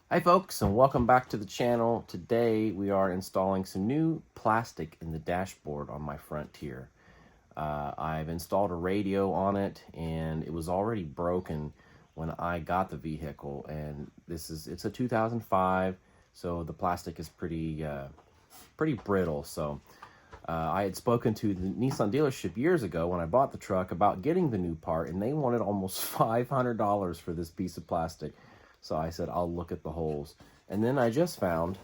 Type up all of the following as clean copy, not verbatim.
Hi folks, and welcome back to the channel. Today we are installing some new plastic in the dashboard on my Frontier. I've installed a radio on it, and it was already broken when I got the vehicle, and it's a 2005, so the plastic is pretty brittle. So I had spoken to the Nissan dealership years ago when I bought the truck about getting the new part, and they wanted almost $500 for this piece of plastic. So I said, I'll look at the holes. And then I just found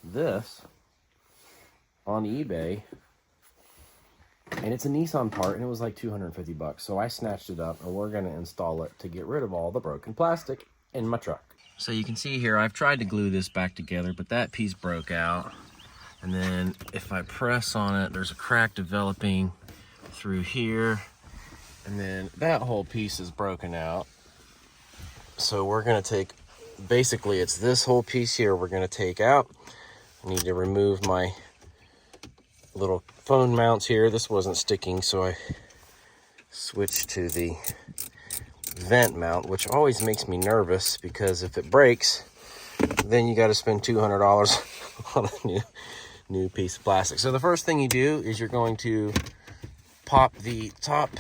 this on eBay, and it's a Nissan part, and it was like 250 bucks. So I snatched it up, and we're going to install it to get rid of all the broken plastic in my truck. So you can see here, I've tried to glue this back together, but that piece broke out. And then if I press on it, there's a crack developing through here, and then that whole piece is broken out. So we're going to take, basically it's this whole piece here we're going to take out. I need to remove my little phone mounts here. This wasn't sticking, so I switched to the vent mount, which always makes me nervous because if it breaks, then you got to spend $200 on a new piece of plastic. So the first thing you do is you're going to pop the top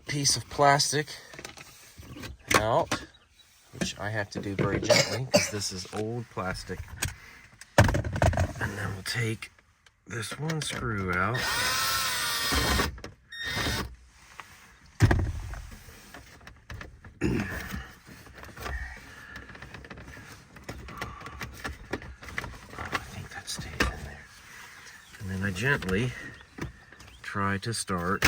piece of plastic out, which I have to do very gently because this is old plastic. And then we'll take this one screw out. I think that stays in there. And then I gently try to start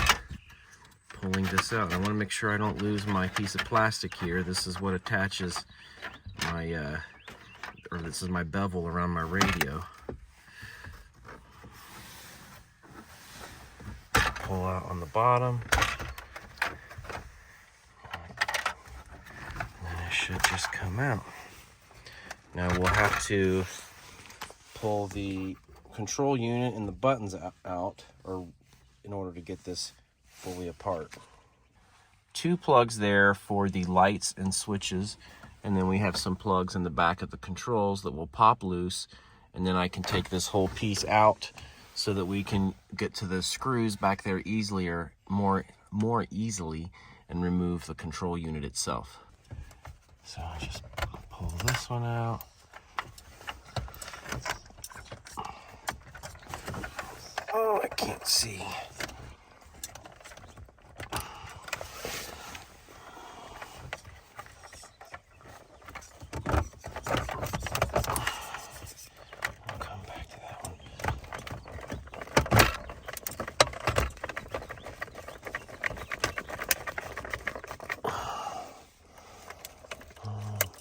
pulling this out. I want to make sure I don't lose my piece of plastic here. This is what attaches my, or this is my bevel around my radio. Pull out on the bottom. And it should just come out. Now we'll have to pull the control unit and the buttons out, or in order to get this fully apart. 2 plugs there for the lights and switches, and then we have some plugs in the back of the controls that will pop loose, and then I can take this whole piece out so that we can get to the screws back there easily, or more easily, and remove the control unit itself. So I just pull this one out. Oh, I can't see.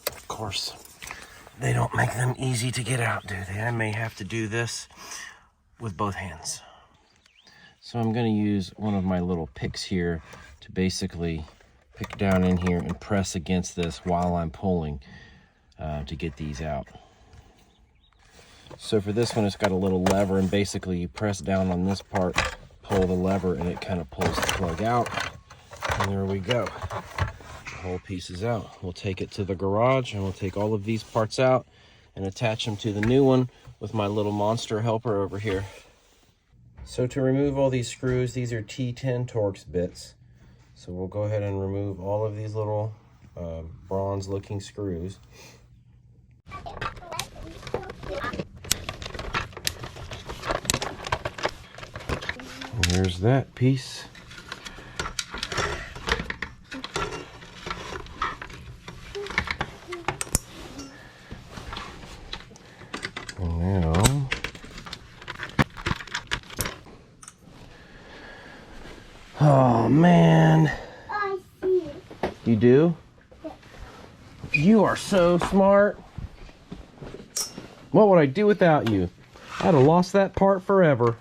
Of course, they don't make them easy to get out, do they? I may have to do this with both hands. So I'm going to use one of my little picks here to basically pick down in here and press against this while I'm pulling to get these out. So for this one, it's got a little lever, and basically you press down on this part, pull the lever, and it kind of pulls the plug out. And there we go. The whole piece is out. We'll take it to the garage, and we'll take all of these parts out and attach them to the new one with my little monster helper over here. So to remove all these screws, these are T10 Torx bits. So we'll go ahead and remove all of these little bronze looking screws. And there's that piece. And now, oh man. I see it. You do? Yeah. You are so smart. What would I do without you? I'd have lost that part forever.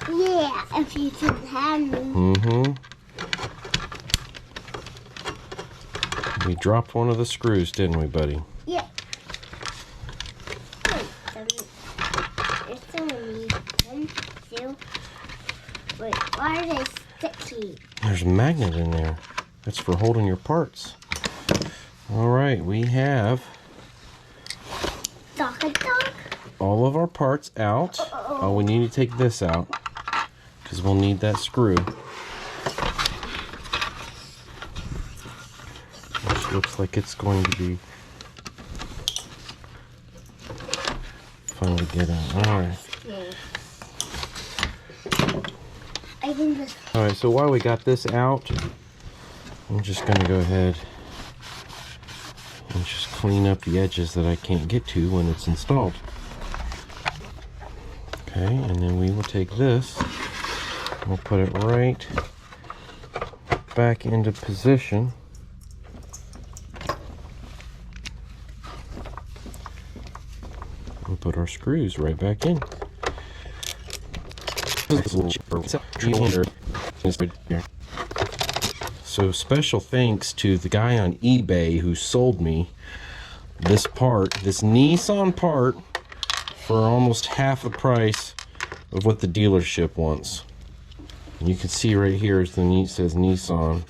Yeah, if you didn't have me. Mm-hmm. We dropped one of the screws, didn't we, buddy? Yeah. It's only 1, 2. Wait, why are they sticky? There's a magnet in there. That's for holding your parts. All right, we have all of our parts out. Oh, we need to take this out because we'll need that screw. Which looks like it's going to be fun to get out. Alright. Alright, so while we got this out, I'm just going to go ahead and just clean up the edges that I can't get to when it's installed. Okay, and then we will take this, we'll put it right back into position. And put our screws right back in. So special thanks to the guy on eBay who sold me this part, this Nissan part, for almost half the price of what the dealership wants. And you can see right here is it says Nissan.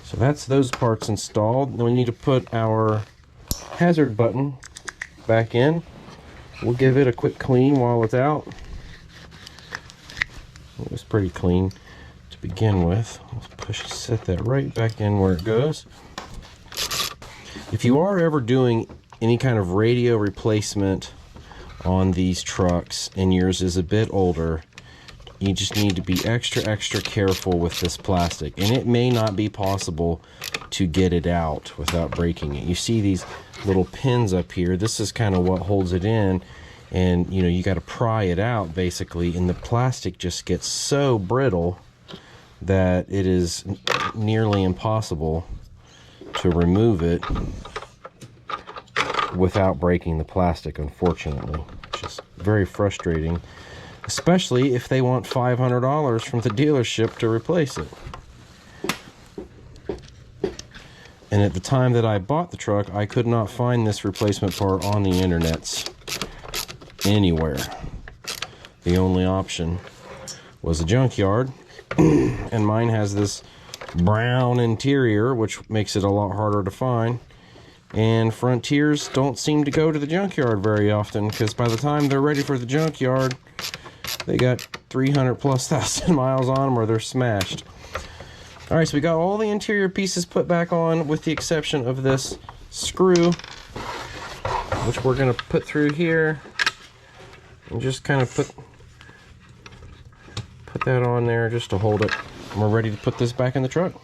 So that's those parts installed. Then we need to put our hazard button back in. We'll give it a quick clean while it's out. It was pretty clean to begin with. We'll set that right back in where it goes. If you are ever doing any kind of radio replacement on these trucks and yours is a bit older, you just need to be extra careful with this plastic, and it may not be possible to get it out without breaking it. You see these little pins up here. This is kind of what holds it in, and you know, you got to pry it out basically, and the plastic just gets so brittle that it is nearly impossible to remove it without breaking the plastic, unfortunately, which is very frustrating, especially if they want $500 from the dealership to replace it. And at the time that I bought the truck, I could not find this replacement part on the internets anywhere. The only option was a junkyard, and mine has this brown interior, which makes it a lot harder to find. And Frontiers don't seem to go to the junkyard very often, because by the time they're ready for the junkyard, they got 300,000+ miles on them, or they're smashed. All right, so we got all the interior pieces put back on, with the exception of this screw, which we're gonna put through here and just kind of put that on there just to hold it. And we're ready to put this back in the truck.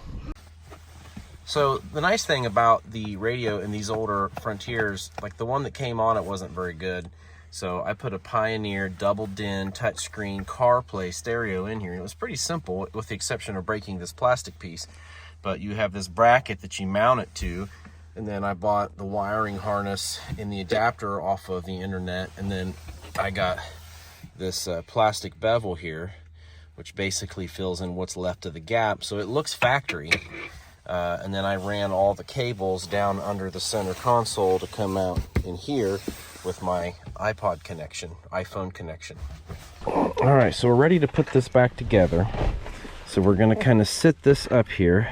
So the nice thing about the radio in these older Frontiers, like the one that came on it wasn't very good. So I put a Pioneer double DIN touchscreen CarPlay stereo in here. And it was pretty simple, with the exception of breaking this plastic piece. But you have this bracket that you mount it to. And then I bought the wiring harness and the adapter off of the internet. And then I got this plastic bevel here, which basically fills in what's left of the gap. So it looks factory. And then I ran all the cables down under the center console to come out in here with my iPhone connection. All right, so we're ready to put this back together. So we're gonna kind of sit this up here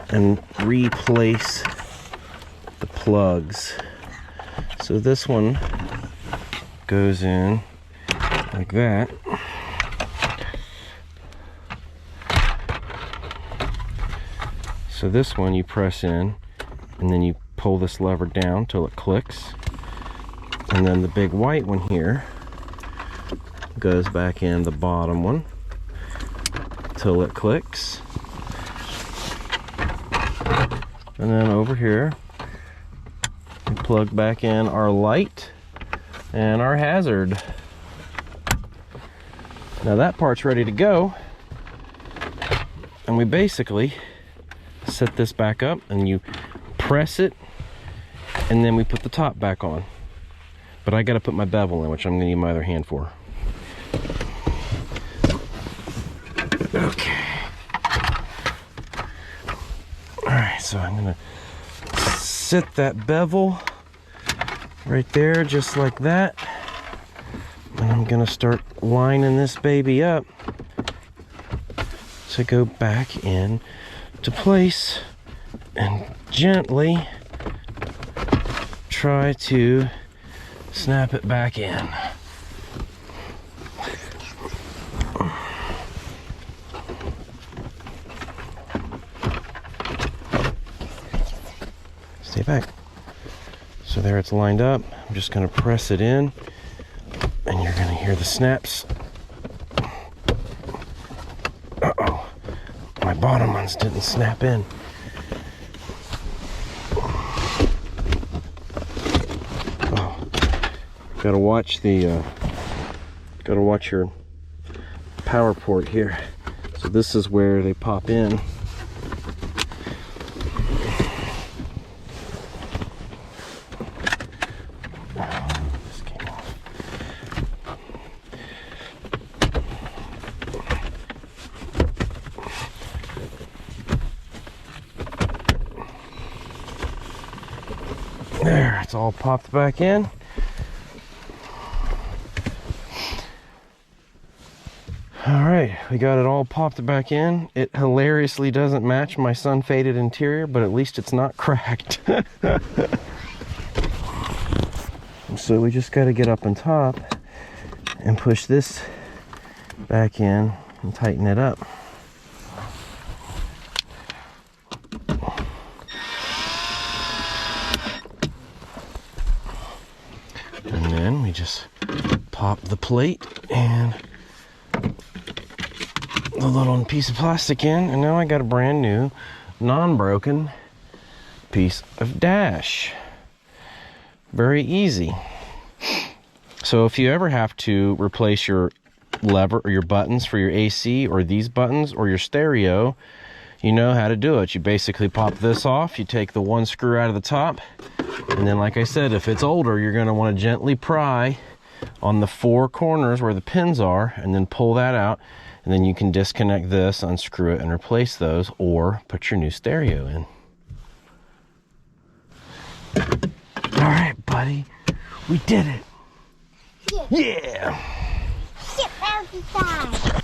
and replace the plugs. So this one goes in like that. So this one you press in, and then you pull this lever down till it clicks. And then the big white one here goes back in the bottom one till it clicks. And then over here, we plug back in our light and our hazard. Now that part's ready to go. And we basically set this back up, and you press it, and then we put the top back on. But I gotta put my bevel in, which I'm gonna need my other hand for. Okay. All right, so I'm gonna set that bevel right there, just like that. And I'm gonna start lining this baby up to go back in to place and gently try to snap it back in. Stay back. So there it's lined up. I'm just going to press it in and you're going to hear the snaps. Uh-oh. My bottom ones didn't snap in. Oh. Gotta watch the gotta watch your power port here. So this is where they pop in. This came off. There, it's all popped back in. All right, we got it all popped back in. It hilariously doesn't match my sun-faded interior, but at least it's not cracked. So we just got to get up on top and push this back in and tighten it up. And then we just pop the plate and the little piece of plastic in, and now I got a brand new non-broken piece of dash. Very easy. So if you ever have to replace your lever or your buttons for your AC or these buttons or your stereo, you know how to do it. You basically pop this off, you take the one screw out of the top, and then like I said, if it's older, you're going to want to gently pry on the four corners where the pins are and then pull that out. And then you can disconnect this, unscrew it, and replace those, or put your new stereo in. All right, buddy. We did it. Yeah. Sit down beside.